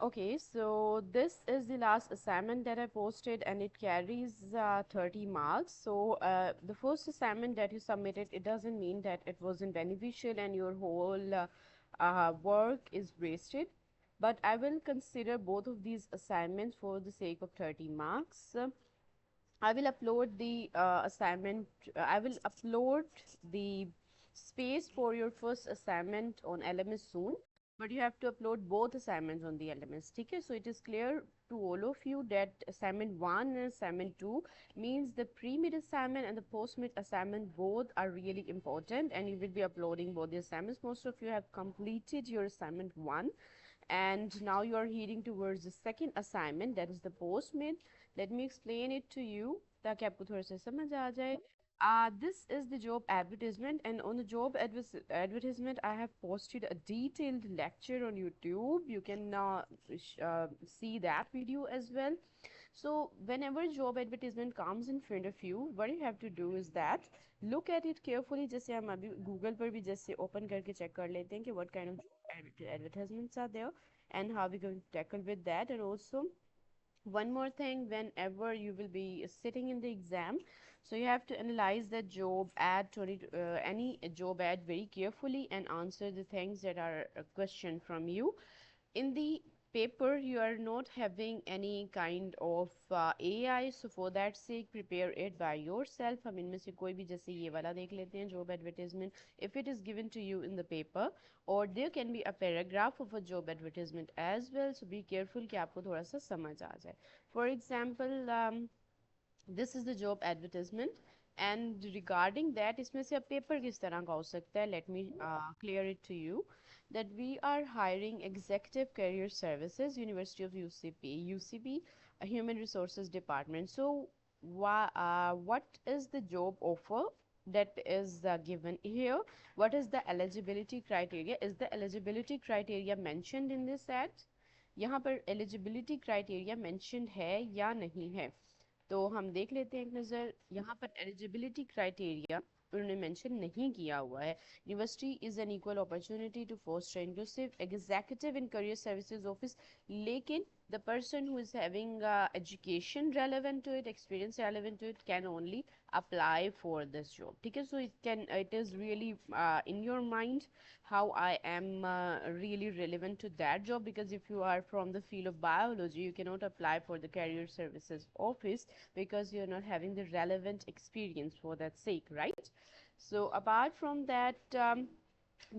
Okay, so this is the last assignment that I posted and it carries 30 marks. So the first assignment that you submitted, it doesn't mean that it wasn't beneficial and your whole work is wasted. But I will consider both of these assignments for the sake of 30 marks. I will upload the I will upload the space for your first assignment on LMS soon, but you have to upload both assignments on the LMS. Okay, so it is clear to all of you that assignment 1 and assignment 2 means the pre-mid assignment and the post-mid assignment both are really important, and you will be uploading both the assignments. Most of you have completed your assignment 1 and now you are heading towards the second assignment, that is the post mid. Let me explain it to you ताकि आपको थोड़ा सा समझ आ जाए. This is the job advertisement, and on the job advertisement I have posted a detailed lecture on YouTube. You can see that video as well. So whenever job advertisement comes in front of you, what you have to do is that look at it carefully. जैसे हम अभी Google पर भी जैसे open करके check कर लेते हैं कि what kind of advertisements are there and how we're going to tackle with that. And also one more thing, whenever you will be sitting in the exam, so you have to analyze the job ad any job ad very carefully and answer the things that are a question from you. In the paper you are not having any kind of AI, so for that sake prepare it by yourself. हम इनमें से कोई भी जैसे ये वाला देख लेते हैं job advertisement. If it is given to you in the paper, or there can be a paragraph of a job advertisement as well, so be careful कि आपको थोड़ा सा समझ आ जाए. For example, this is the job advertisement, and regarding that इसमें से अब paper किस तरह का हो सकता है, let me clear it to you that we are hiring executive career services, University of UCP, a human resources department. So what is the job offer that is given here? What is the eligibility criteria? Is the eligibility criteria mentioned in this ad? यहाँ पर eligibility criteria mentioned है या नहीं है? तो हम देख लेते हैं एक नज़र. यहाँ पर एलिजिबिलिटी क्राइटेरिया उन्होंने मेंशन नहीं किया हुआ है. University is an equal opportunity to foster inclusive executive in career services office, लेकिन the person who is having education relevant to it, experience relevant to it, can only apply for this job. ठीक है, so it is really in your mind how I am really relevant to that job, because if you are from the field of biology you cannot apply for the career services office because you're not having the relevant experience for that sake, right? So apart from that,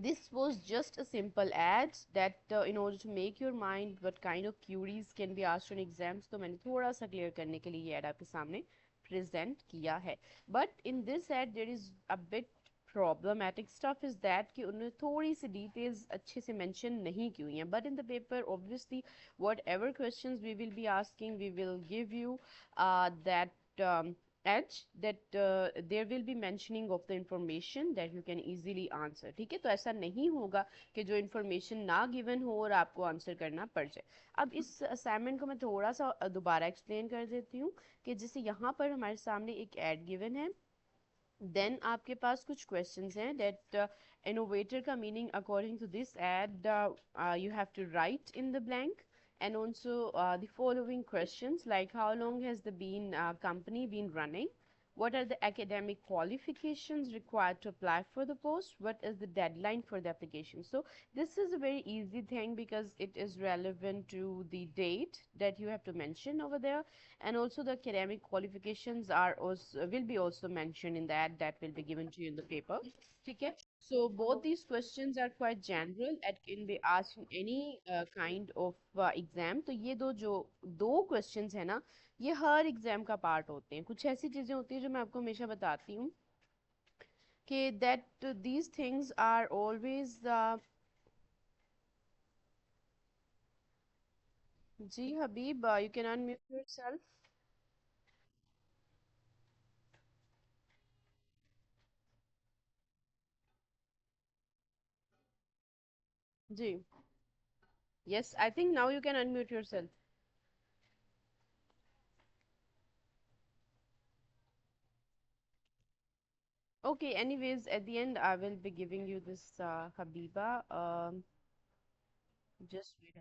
this was just a simple ad that in order to make your mind what kind of queries can be asked on exams, तो मैंने थोड़ा सा clear करने के लिए ये ad आपके सामने present किया है. But in this ad there is a bit problematic stuff is that कि उन्होंने थोड़ी सी details अच्छे से mention नहीं की हुई हैं. But in the paper obviously whatever questions we will be asking, we will give you that edge that there will be mentioning of the information that you can easily answer. ठीक है, तो ऐसा नहीं होगा कि जो information ना given हो और आपको answer करना पड़ जाए. अब इस assignment को मैं थोड़ा सा दोबारा explain कर देती हूँ कि जैसे यहाँ पर हमारे सामने एक ad given है, then आपके पास कुछ questions हैं that innovator का meaning according to this ad you have to write in the blank, and also the following questions like how long has the company been running, what are the academic qualifications required to apply for the post, what is the deadline for the application. So this is a very easy thing because it is relevant to the date that you have to mention over there, and also the academic qualifications are also will be also mentioned in that will be given to you in the paper. Okay, so both these questions are quite general and can be asked in any kind of exam. तो ये दो questions है ना, ये हर exam का part होते हैं. कुछ ऐसी चीजें होती हैं जो मैं आपको हमेशा बताती हूँ कि that these things are always ji Habib, you can unmute yourself. Ji, yes, I think now you can unmute yourself. Okay, anyways, at the end I will be giving you this Habiba. Just wait.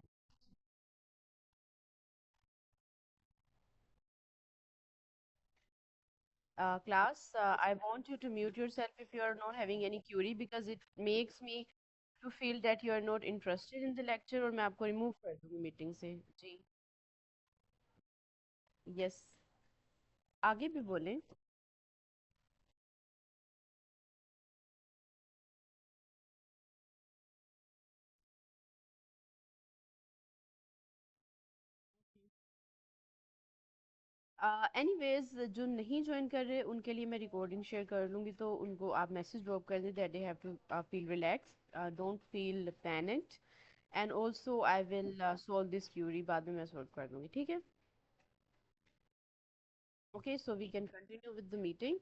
class, I want you to mute yourself if you are not having any query because it makes me to feel that you are not interested in the lecture और मैं आपको remove कर दूंगी meeting से जी yes आगे भी बोलें anyways जो नहीं ज्वाइन कर रहे उनके लिए मैं रिकॉर्डिंग शेयर कर लूँगी तो उनको आप मैसेज ड्रॉप कर दें that they have to feel relax don't feel panicked and also I will solve this query बाद में मैं सॉल्व कर दूंगी ठीक है okay so we can continue with the meeting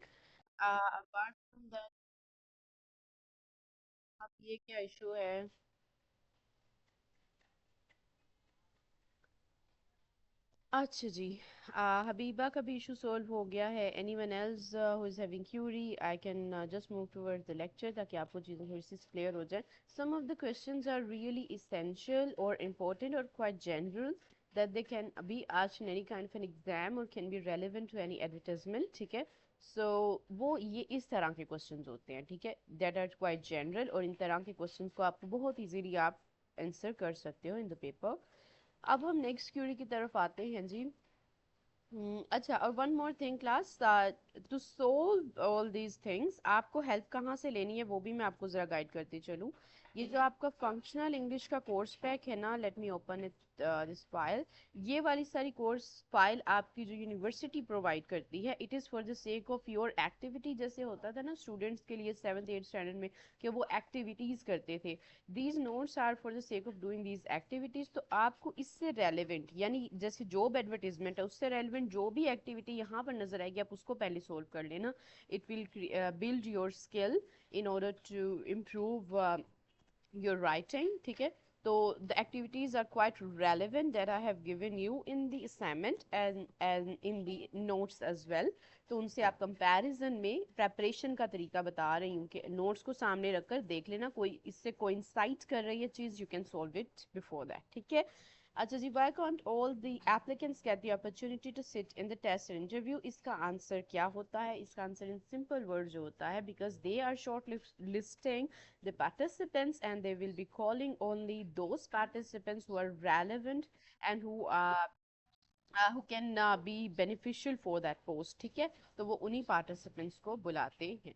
apart from that अब ये क्या इशू है अच्छा जी हबीबा का भी इशू सॉल्व हो गया है anyone else who is having query I can just move towards the lecture ताकि आपको चीज़ें थोड़ी सी क्लियर हो जाए some of the questions are really essential और इम्पोर्टेंट और quite general that they can be asked in any kind of an exam or can be relevant to any advertisement ठीक है so वो ये इस तरह के क्वेश्चंस होते हैं ठीक है that are quite general और इन तरह के क्वेश्चंस को आप बहुत इजीली आप आंसर कर सकते हो इन द पेपर अब हम नेक्स्ट क्यूरी की तरफ आते हैं जी अच्छा और one more thing class to solve all these things आपको हेल्प कहाँ से लेनी है वो भी मैं आपको ज़रा गाइड करती चलूँ ये जो आपका फंक्शनल इंग्लिश का कोर्स पैक है ना let me open it this file ये वाली सारी कोर्स फाइल आपकी जो यूनिवर्सिटी प्रोवाइड करती है it is for the sake of your activity जैसे होता था ना स्टूडेंट्स के लिए 7th 8th स्टैंडर्ड में कि वो एक्टिविटीज़ करते थे these notes are for the sake of doing these activities तो आपको इससे रेलिवेंट यानी जैसे जॉब एडवर्टीजमेंट है उससे रेलिवेंट जो भी एक्टिविटी यहाँ पर नजर आएगी आप उसको पहले सोल्व कर लेना it will build your skill in order to improve your writing ठीक है तो the activities are quite relevant that I have given you in the assignment and in the notes as well तो उनसे आप comparison में preparation का तरीका बता रही हूँ कि नोट्स को सामने रखकर देख लेना कोई इससे कोइंसाइड कर रही है चीज़ you can solve it before that ठीक है अच्छा जी why can't all the applicants get the opportunity to sit in the test and interview इसका आंसर क्या होता है इसका आंसर इन सिंपल वर्ड जो होता है because they are short listing the participants and they will be calling only those participants who are relevant and who can be beneficial for that post ठीक है तो वो उन्हीं participants को बुलाते हैं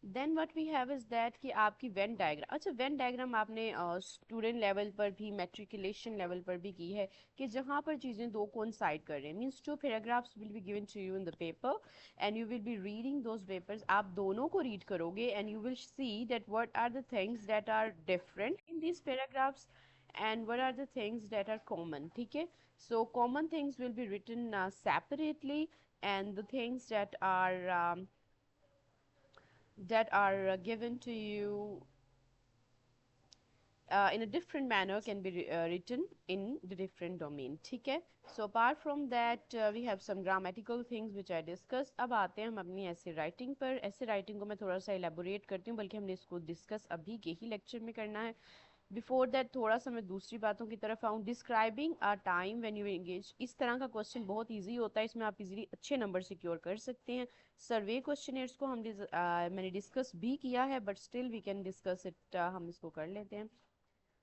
then what we have is that कि आपकी वेन डायग्राम अच्छा वेन डायग्राम आपने स्टूडेंट लेवल पर भी मेट्रिकुलेशन लेवल पर भी की है कि जहाँ पर चीज़ें दो कोइंसाइड कर रहे हैं means two paragraphs will be given to you in the paper and you will be reading those papers आप दोनों को रीड करोगे and you will see that what are the things that are different in these paragraphs and what are the things that are common ठीक है so common things will be written separately and the things that are given to you in a different manner can be written in the different domain ठीक है so apart from that we have some grammatical things which I discussed अब आते हैं हम अपनी ऐसे writing पर ऐसे राइटिंग को मैं थोड़ा सा एलेबोरेट करती हूँ बल्कि हमने इसको डिस्कस अभी के ही लेक्चर में करना है बिफोर दैट थोड़ा सा मैं दूसरी बातों की तरफ आऊँ describing a time when you engage इस तरह का क्वेश्चन बहुत इजी होता है इसमें आप इजीली अच्छे नंबर सिक्योर कर सकते हैं सर्वे क्वेश्चनेयर्स को मैंने डिस्कस भी किया है but still we can discuss it हम इसको कर लेते हैं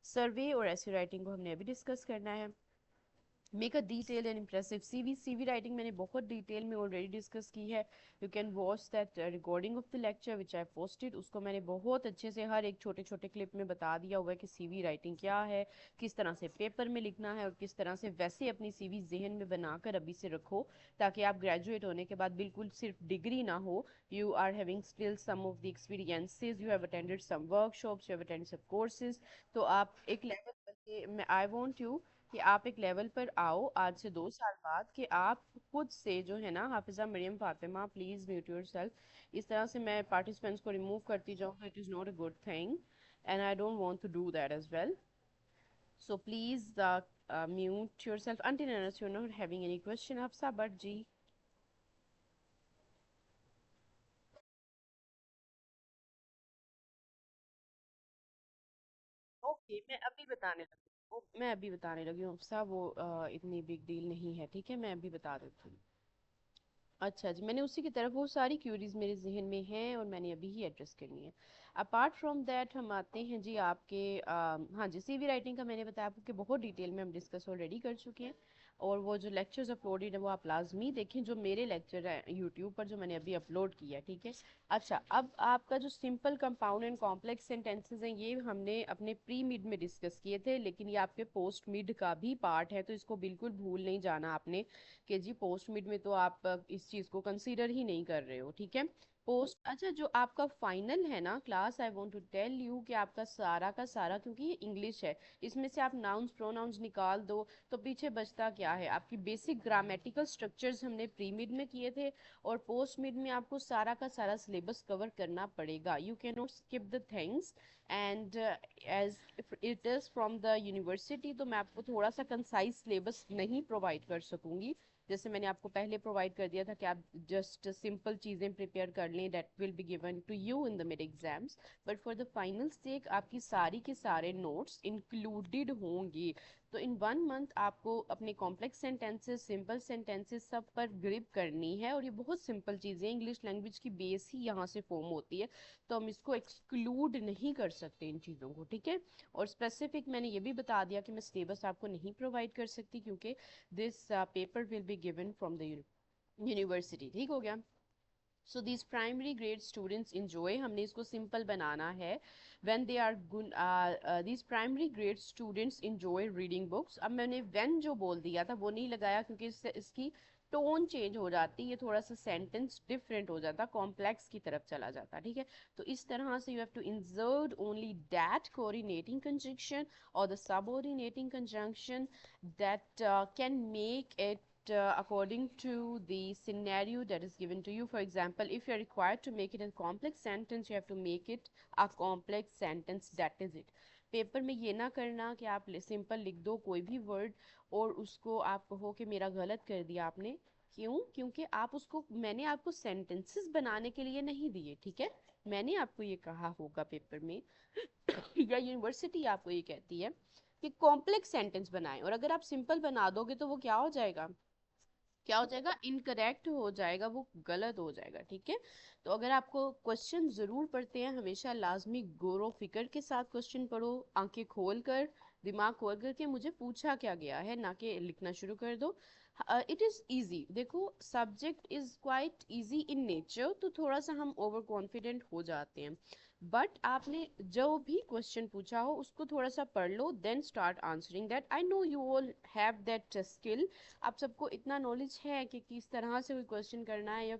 सर्वे और ऐसे राइटिंग को हमने अभी डिस्कस करना है make a detail and impressive CV writing मैंने बहुत डिटेल में ऑलरेडी डिस्कस की है you can watch that recording of the lecture which I posted उसको मैंने बहुत अच्छे से हर एक छोटे छोटे क्लिप में बता दिया हुआ है कि सीवी राइटिंग क्या है किस तरह से पेपर में लिखना है और किस तरह से वैसे अपनी सीवी जहन में बनाकर अभी से रखो ताकि आप ग्रेजुएट होने के बाद बिल्कुल सिर्फ डिग्री ना हो you are having still some of the experiences you have attended some workshops you have attended some courses तो आप एक लेवल पर आई वांट यू कि आप एक लेवल पर आओ आज से 2 साल बाद कि आप खुद से जो है ना Hafiza Mariyam Fatima please mute yourself इस तरह से मैं पार्टिसिपेंट्स को रिमूव करती जाऊँ it is not a good thing and I don't want to do that as well so please mute yourself until unless you're not having any question Hafsa but जी okay मैं अभी बताने लगी हूँ हफ्सा वो इतनी बिग डील नहीं है ठीक है मैं अभी बता देती हूँ अच्छा जी, मैंने उसी की तरफ वो सारी क्यूरीज मेरे जहन में हैं और मैंने अभी ही एड्रेस करनी है। अपार्ट फ्रॉम दैट हम आते हैं जी आपके हाँ जी, सीवी राइटिंग का मैंने बताया आपको कि बहुत डिटेल में हम डिस्कस ऑलरेडी कर चुके हैं। और वो जो लेक्चर्स अपलोडेड है वो आप लाजमी देखें, जो मेरे लेक्चर है यूट्यूब पर जो मैंने अभी अपलोड किया, ठीक है। अच्छा, अब आपका जो simple compound and complex sentences हैं ये हमने अपने प्री मिड में डिस्कस किए थे, लेकिन ये आपके पोस्ट मिड का भी पार्ट है, तो इसको बिल्कुल भूल नहीं जाना आपने कि जी पोस्ट मिड में तो आप इस चीज को कंसीडर ही नहीं कर रहे हो, ठीक है। पोस्ट, अच्छा, जो आपका फाइनल है ना class, I want to tell you कि आपका सारा का सारा, क्योंकि ये इंग्लिश है, इसमें से आप नाउन्स प्रोनाउंस निकाल दो तो पीछे बचता क्या है, आपकी बेसिक ग्रामेटिकल स्ट्रक्चर्स हमने प्री मिड में किए थे, और पोस्ट मिड में आपको सारा का सारा सिलेबस कवर करना पड़ेगा। You can not skip the things. And as it is from the university, तो मैं आपको थोड़ा सा कंसाइज सिलेबस नहीं प्रोवाइड कर सकूंगी। जैसे मैंने आपको पहले प्रोवाइड कर दिया था कि आप जस्ट सिंपल चीज़ें प्रिपेयर कर लें, that will be given to you in the mid exams. But for the final stake आपकी सारी के सारे नोट्स इंक्लूडेड होंगे। तो इन 1 मंथ आपको अपने कॉम्प्लेक्स सेंटेंसेस, सिंपल सेंटेंसेस सब पर ग्रिप करनी है, और ये बहुत सिंपल चीज़ें, इंग्लिश लैंग्वेज की बेस ही यहाँ से फॉर्म होती है, तो हम इसको एक्सक्लूड नहीं कर सकते इन चीज़ों को, ठीक है। और स्पेसिफिक मैंने ये भी बता दिया कि मैं सिलेबस आपको नहीं प्रोवाइड कर सकती, क्योंकि this paper will be given from the university, ठीक हो गया। So these primary grade students enjoy, हमने इसको सिंपल बनाना है, when they are these primary grade students enjoy reading books. अब मैंने व्हेन जो बोल दिया था वो नहीं लगाया, क्योंकि इससे इसकी टोन चेंज हो जाती है, थोड़ा सा सेंटेंस डिफरेंट हो जाता, कॉम्प्लेक्स की तरफ चला जाता, ठीक है। तो इस तरह से you have to insert only that coordinating conjunction और the subordinating conjunction that can make it according to the scenario that is given to you. For example, if you are required to make it a complex sentence, you have to make it a complex sentence, that is it. Paper में ये ना करना कि आप simple लिख दो कोई भी वर्ड और उसको आप कहो कि मेरा गलत कर दिया आपने। क्यों? क्योंकि आप उसको, मैंने आपको सेंटेंसेस बनाने के लिए नहीं दिए, ठीक है। मैंने आपको ये कहा होगा पेपर में या यूनिवर्सिटी आपको ये कहती है कि कॉम्प्लेक्स सेंटेंस बनाएं, और अगर आप सिंपल बना दोगे तो वो क्या हो जाएगा, क्या हो जाएगा, इनकरेक्ट हो जाएगा, वो गलत हो जाएगा, ठीक है। तो अगर आपको क्वेश्चन जरूर पढ़ते हैं, हमेशा लाजमी गौर फिक्र के साथ क्वेश्चन पढ़ो, आंखें खोल कर, दिमाग खोल कर के मुझे पूछा क्या गया है, ना कि लिखना शुरू कर दो। इट इज इजी, देखो subject is quite easy in nature, तो थोड़ा सा हम ओवर कॉन्फिडेंट हो जाते हैं, बट आपने जो भी क्वेश्चन पूछा हो उसको थोड़ा सा पढ़ लो, then start answering that. I know you all have that skill, आप सबको इतना नॉलेज है कि किस तरह से कोई क्वेश्चन करना है या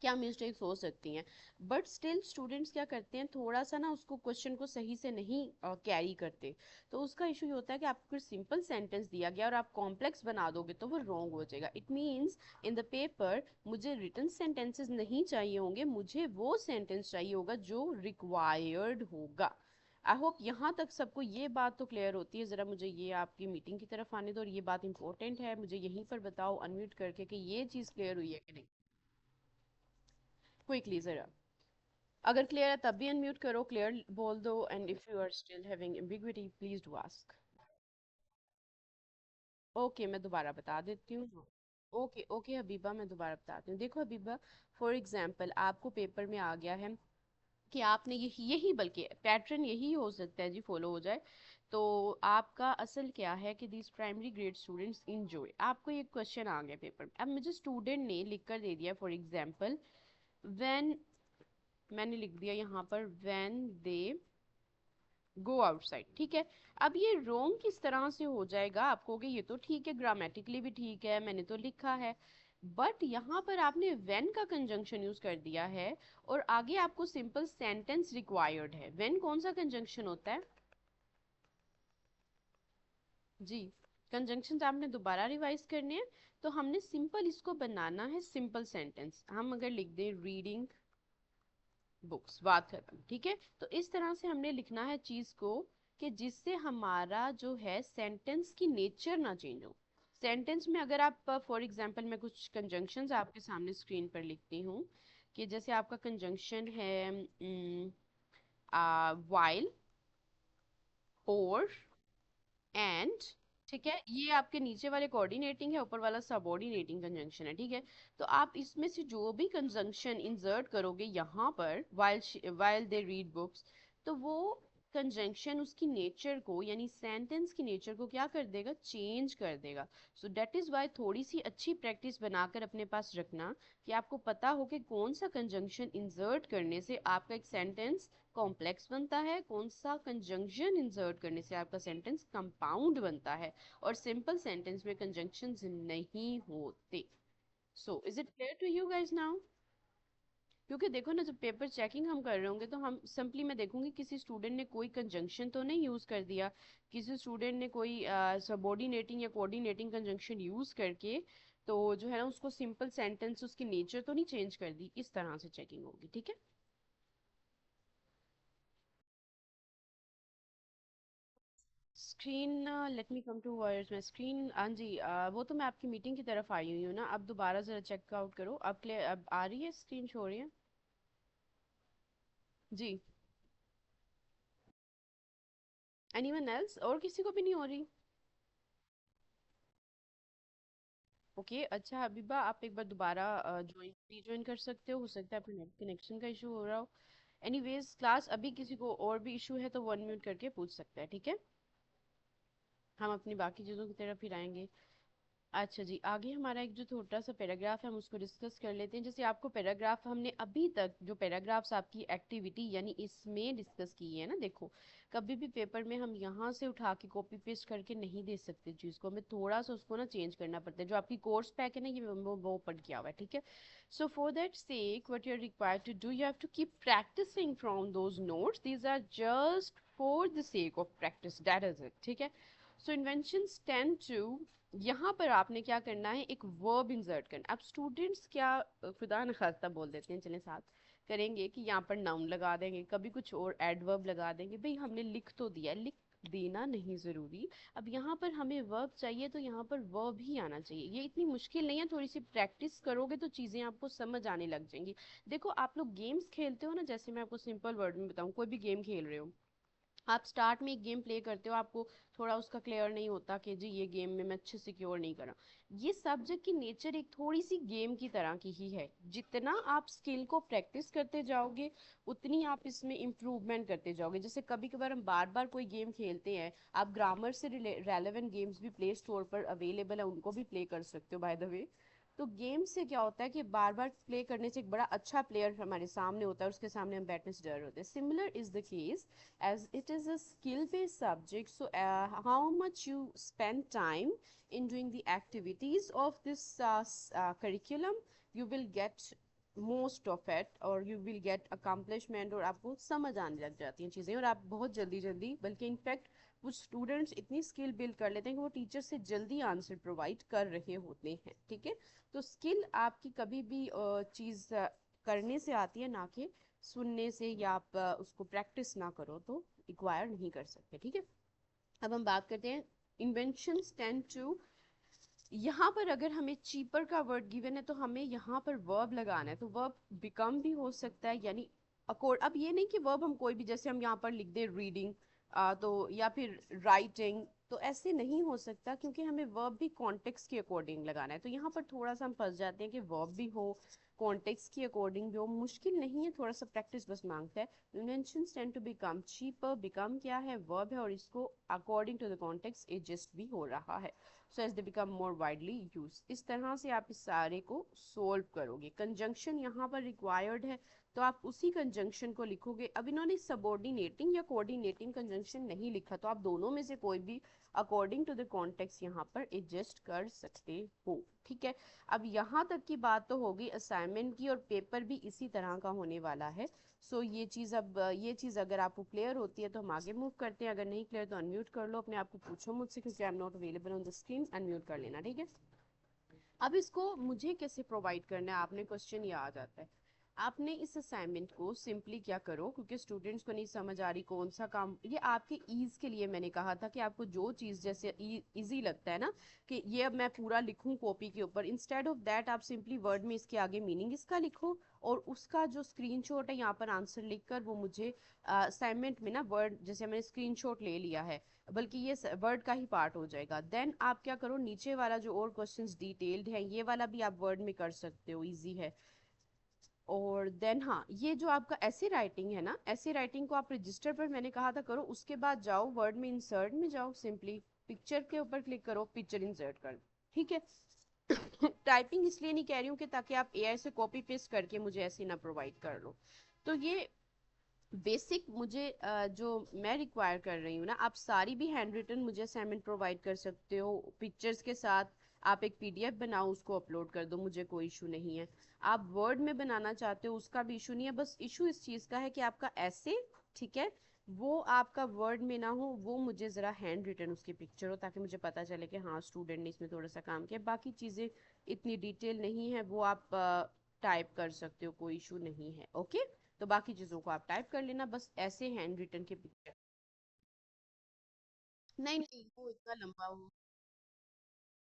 क्या मिस्टेक्स हो सकती हैं, बट स्टिल स्टूडेंट्स क्या करते हैं, थोड़ा सा ना उसको क्वेश्चन को सही से नहीं कैरी करते। तो उसका इशू ये होता है कि आपको सिंपल सेंटेंस दिया गया और आप कॉम्प्लेक्स बना दोगे तो वो रॉन्ग हो जाएगा। It means in the paper मुझे रिटन सेंटेंसेस नहीं चाहिए होंगे, मुझे वो सेंटेंस चाहिए होगा जो रिक्वायर्ड होगा। आई होप यहाँ तक सबको ये बात तो क्लियर होती है। ज़रा मुझे ये आपकी मीटिंग की तरफ आने दो, और ये बात इंपॉर्टेंट है, मुझे यहीं पर बताओ अनम्यूट करके कि ये चीज़ क्लियर हुई है कि नहीं, क्विकली ज़रा। अगर क्लियर है तब भी अनम्यूट करो, क्लियर बोल दो, and if you are still having ambiguity please do ask. Okay, मैं दोबारा बता देती हूँ। ओके ओके हबीबा, मैं दोबारा बताती हूँ। देखो हबीबा, फॉर एग्जांपल आपको पेपर में आ गया है कि आपने यही यही बल्कि पैटर्न यही हो सकता है जी, फॉलो हो जाए। तो आपका असल क्या है कि this primary grade students enjoy, आपको ये क्वेश्चन आ गया पेपर में, अब मुझे स्टूडेंट ने लिख कर दे दिया, फॉर एग्जांपल व्हेन, मैंने लिख दिया यहाँ पर व्हेन दे गो आउटसाइड, ठीक है। अब ये रोंग किस तरह से हो जाएगा, आप कहोगे ये तो ठीक है, ग्रामेटिकली भी ठीक है, मैंने तो लिखा है, बट यहाँ पर आपने व्हेन का कंजंक्शन यूज कर दिया है, और आगे आपको सिंपल सेंटेंस रिक्वायर्ड है। व्हेन कौन सा कंजंक्शन होता है जी, कंजंक्शन आपने दोबारा रिवाइज करने हैं, तो हमने सिंपल इसको बनाना है सिंपल सेंटेंस। हम अगर लिख दें रीडिंग बुक्स, बात खत्म, ठीक है। तो इस तरह से हमने लिखना है चीज को कि जिससे हमारा जो है सेंटेंस की नेचर ना चेंज हो। सेंटेंस में अगर आप फॉर एग्जांपल मैं कुछ कंजंक्शंस आपके सामने स्क्रीन पर लिखती हूँ, कि जैसे आपका कंजंक्शन है वाइल, और, एंड, ठीक है, ये आपके नीचे वाले कोऑर्डिनेटिंग है, ऊपर वाला सबऑर्डिनेटिंग कंजंक्शन है। ठीक है, तो आप इसमें से जो भी कंजंक्शन इंसर्ट करोगे यहाँ पर वाइल दे रीड बुक्स, तो वो कंजंक्शन उसकी नेचर को, यानी सेंटेंस की नेचर को क्या कर देगा, चेंज कर देगा। सो दैट इज वाई थोड़ी सी अच्छी प्रैक्टिस बनाकर अपने पास रखना, कि आपको पता हो कि कौन सा कंजंक्शन इंसर्ट करने से आपका एक सेंटेंस कॉम्प्लेक्स बनता है, कौन सा कंजंक्शन इंसर्ट करने से आपका सेंटेंस कंपाउंड बनता है, और सिंपल सेंटेंस में कंजंक्शंस नहीं होते। So is it clear to you guys now? क्योंकि देखो ना, जब पेपर चेकिंग हम कर रहे होंगे तो हम सिंपली मैं देखूंगी किसी स्टूडेंट ने कोई कंजंक्शन तो नहीं यूज कर दिया, किसी स्टूडेंट ने कोई सबऑर्डिनेटिंग या कोऑर्डिनेटिंग कंजंक्शन यूज करके, तो जो है ना उसको सिंपल सेंटेंस उसकी नेचर तो नहीं चेंज कर दी, इस तरह से चेकिंग होगी। ठीक है, screen, let me come towards my screen. हाँ जी, वो तो मैं आपकी मीटिंग की तरफ आई हुई हूँ ना, अब दोबारा जरा चेकआउट करो, अब क्लियर, अब आ रही है, स्क्रीन शो हो रही है? जी। एनीवन एल्स, और किसी को भी नहीं हो रही? ओके, अच्छा हबीबा, आप एक बार दोबारा ज्वाइन रीज्वाइन कर सकते हो सकता है आपके नेट कनेक्शन का इशू हो रहा हो। एनीवेज क्लास, अभी किसी को और भी इशू है तो वन म्यूट करके पूछ सकता है, ठीक है? हम अपनी बाकी चीज़ों की तरफ फिर आएंगे। अच्छा जी, आगे हमारा एक जो छोटा सा पैराग्राफ है हम उसको डिस्कस कर लेते हैं। जैसे आपको पैराग्राफ, हमने अभी तक जो पैराग्राफ्स आपकी एक्टिविटी यानी इसमें डिस्कस की है ना, देखो कभी भी पेपर में हम यहाँ से उठा के कॉपी पेस्ट करके नहीं दे सकते चीज़ को, हमें थोड़ा सा उसको ना चेंज करना पड़ता है। जो आपकी कोर्स पैक है ना, ये वो पढ़ के हुआ है, ठीक है? So for that sake what you are required to do, you have to keep practising from those notes, these are just for the sake of practice, that is it, ठीक है? सो इन्वेंशंस टेंड टू, यहाँ पर आपने क्या करना है, एक verb insert करना। अब स्टूडेंट्स क्या खुदा न खास्ता बोल देते हैं, चलें साथ करेंगे कि यहाँ पर नाउन लगा देंगे, कभी कुछ और एडवर्ब लगा देंगे। भाई हमने लिख तो दिया, लिख देना नहीं जरूरी। अब यहाँ पर हमें वर्ब चाहिए तो यहाँ पर वर्ब ही आना चाहिए। ये इतनी मुश्किल नहीं है, थोड़ी सी प्रैक्टिस करोगे तो चीजें आपको समझ आने लग जाएंगी। देखो आप लोग गेम्स खेलते हो ना, जैसे मैं आपको सिंपल वर्ड में बताऊं, कोई भी गेम खेल रहे हो, आप स्टार्ट में एक गेम प्ले करते हो, आपको थोड़ा उसका क्लियर नहीं होता कि जी ये गेम में मैं अच्छे से क्योर नहीं करा। ये सब्जेक्ट की नेचर एक थोड़ी सी गेम की तरह की ही है। जितना आप स्किल को प्रैक्टिस करते जाओगे, उतनी आप इसमें इम्प्रूवमेंट करते जाओगे। जैसे कभी कभार हम बार बार कोई गेम खेलते हैं, आप ग्रामर से रेलेवेंट गेम्स भी प्ले स्टोर पर अवेलेबल है, उनको भी प्ले कर सकते हो बाय द वे। तो गेम से क्या होता है कि बार बार प्ले करने से एक बड़ा अच्छा प्लेयर हमारे सामने होता है, उसके सामने हम बैठने से डर होते हैं। Similar is the case, as it is a skill based subject, so how much you spend time in doing the activities of this curriculum, you will get most of it, or you will get accomplishment, और आपको समझ आने लग जाती हैं चीज़ें, और आप बहुत जल्दी जल्दी, बल्कि इनफैक्ट कुछ स्टूडेंट्स इतनी स्किल बिल्ड कर लेते हैं कि वो टीचर से जल्दी आंसर प्रोवाइड कर रहे होते हैं, ठीक है? तो स्किल आपकी कभी भी चीज़ करने से आती है, ना कि सुनने से, या आप उसको प्रैक्टिस ना करो तो एक्वायर नहीं कर सकते, ठीक है? अब हम बात करते हैं इन्वेंशंस टेंड टू। यहाँ पर अगर हमें चीपर का वर्ड गिवन है तो हमें यहाँ पर वर्ब लगाना है, तो वर्ब बिकम भी हो सकता है, यानी अकोर्ड। अब ये नहीं कि वर्ब हम कोई भी, जैसे हम यहाँ पर लिख दे रीडिंग, तो या फिर राइटिंग, तो ऐसे नहीं हो सकता, क्योंकि हमें वर्ब भी कॉन्टेक्स्ट के अकॉर्डिंग लगाना है। तो यहाँ पर थोड़ा सा हम फंस जाते हैं कि वर्ब भी हो, कॉन्टेक्स्ट की अकॉर्डिंग भी हो। मुश्किल नहीं है, थोड़ा सा प्रैक्टिस बस मांगता है। Inventions tend to become cheaper, become क्या है, वर्ब है, और इसको according to the context adjust भी हो रहा है। So as they become more widely use, इस तरह से आप इस सारे को सोल्व करोगे। कंजंक्शन यहाँ पर रिक्वायर्ड है, तो आप उसी कंजंक्शन को लिखोगे। अब इन्होंने सबऑर्डिनेटिंग या कोऑर्डिनेटिंग कंजंक्शन नहीं लिखा, तो आप दोनों में से कोई भी अकॉर्डिंग टू द कॉन्टेक्स्ट यहाँ पर एडजस्ट कर सकते हो, ठीक है? अब यहाँ तक की बात तो होगी असाइनमेंट की, और पेपर भी इसी तरह का होने वाला है। सो ये चीज़, अब ये चीज़ अगर आपको क्लियर होती है तो हम आगे मूव करते हैं, अगर नहीं क्लियर तो अनम्यूट कर लो, अपने आप को पूछो मुझसे, क्योंकि I am not available on the screen, unmute कर लेना, ठीक है? अब इसको मुझे कैसे प्रोवाइड करना है, आपने क्वेश्चन ये आ जाता है। आपने इस असाइनमेंट को सिंपली क्या करो, क्योंकि स्टूडेंट्स को नहीं समझ आ रही कौन सा काम, ये आपके ईज के लिए मैंने कहा था कि आपको जो चीज़ जैसे इजी लगता है ना, कि ये अब मैं पूरा लिखूं कॉपी के ऊपर, इंस्टेड ऑफ दैट आप सिंपली वर्ड में इसके आगे मीनिंग इसका लिखो, और उसका जो स्क्रीनशॉट है यहाँ पर आंसर लिखकर वो मुझे असाइनमेंट में ना वर्ड, जैसे मैंने स्क्रीनशॉट ले लिया है, बल्कि ये वर्ड का ही पार्ट हो जाएगा। देन आप क्या करो, नीचे वाला जो और क्वेश्चंस डिटेल्ड है ये वाला भी आप वर्ड में कर सकते हो, इजी है। और देन हाँ, ये जो आपका ऐसे राइटिंग है ना, ऐसे राइटिंग को आप रजिस्टर पर मैंने कहा था करो, उसके बाद जाओ वर्ड में इंसर्ट में जाओ, सिंपली पिक्चर के ऊपर क्लिक करो, पिक्चर इंसर्ट कर, ठीक है। टाइपिंग इसलिए नहीं कह रही हूँ कि ताकि आप एआई से कॉपी पेस्ट करके मुझे ऐसे ना प्रोवाइड कर लो। तो ये बेसिक मुझे जो मैं रिक्वायर कर रही हूँ ना, आप सारी भी हैंड रिटन मुझे असाइनमेंट प्रोवाइड कर सकते हो पिक्चर्स के साथ। आप एक पीडीएफ बनाओ, उसको अपलोड कर दो, मुझे कोई इशू नहीं है। आप वर्ड में बनाना चाहते हो उसका भी इशू नहीं है, बस इशू इस चीज़ का है कि आपका ऐसे, ठीक है, वो आपका वर्ड में ना हो, वो मुझे ज़रा हैंड रिटन उसकी पिक्चर हो, ताकि मुझे पता चले कि हाँ स्टूडेंट ने इसमें थोड़ा सा काम किया। बाकी चीज़ें इतनी डिटेल नहीं है, वो आप टाइप कर सकते हो, कोई इशू नहीं है, ओके। तो बाकी चीजों को आप टाइप कर लेना, बस ऐसे हैंड रिटन के पिक्चर। नहीं नहीं, वो इतना लंबा हो,